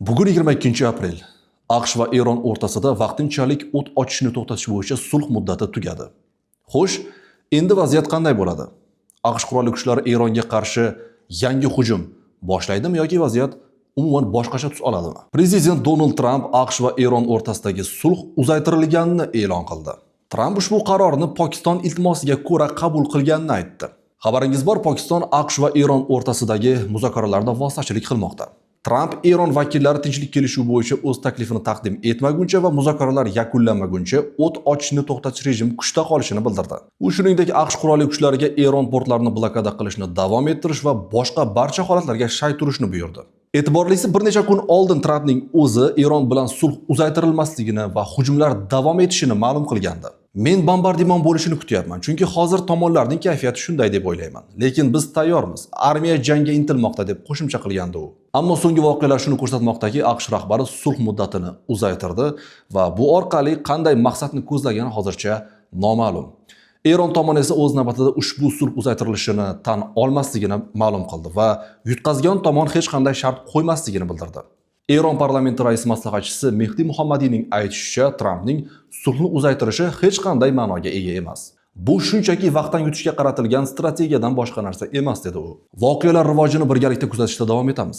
Bugun 22-aprel. AQSh va Eron o'rtasida vaqtinchalik o't ochishni to'xtatish bo'yicha sulh muddati tugadi. Xo'sh, endi vaziyat qanday bo'ladi? AQSh qurolli kuchlari Eronga qarshi yangi hujum boshlaydimi yoki vaziyat umuman boshqacha tus oladimi? Prezident Donald Tramp AQSh va Eron o'rtasidagi sulh uzaytirilganini e'lon qildi. Tramp ushbu qarorni Pokiston iltimosiga ko'ra qabul qilganini aytdi. Xabaringiz bor, Pokiston AQSh va Eron o'rtasidagi muzokaralarda vositachilik qilmoqda. Tramp Eron vakillari tinchlik kelishuvi bo'yicha o'z taklifini taqdim etmaguncha va muzokaralar yakunlanmaguncha o't ochishni to'xtatish rejimi kuchda qolishini bildirdi. U shuningdek AQSh qurolli kuchlariga Eron portlarini blokada qilishni davom ettirish va boshqa barcha holatlarga shay turishni buyurdi. E'tiborlisi, bir necha kun oldin Trampning o'zi Eron bilan sulh uzaytirilmasligini va hujumlar davom etishini ma'lum qilgandi. Men bombardimon bo'lishini kutyapman, chunki hozir tomonlarning kayfiyati shunday deb o'ylayman. Lekin biz tayyormiz. Armiya jangga intilmoqda deb qo'shimcha qilgandi u. Ammo so'nggi voqealar shuni ko'rsatmoqdaki, AQSh rahbari sulh muddatini uzaytirdi va bu orqali qanday maqsadni ko'zlagani hozircha noma'lum. Eron tomoni esa o'z navbatida ushbu sulh uzaytirilishini tan olmasligini ma'lum qildi va yutqazgan tomon hech qanday shart qo'ymasligini bildirdi. Eron parlamenti rais maslahatchisi Mehdi Muhammadiyning aytishicha, Trampning sulhni uzaytirishi hech qanday ma'noga ega emas. Bu shunchaki vaqtdan yutishga qaratilgan strategiyadan boshqa narsa emas, dedi u. Voqealar rivojini birgalikda kuzatishda davom etamiz.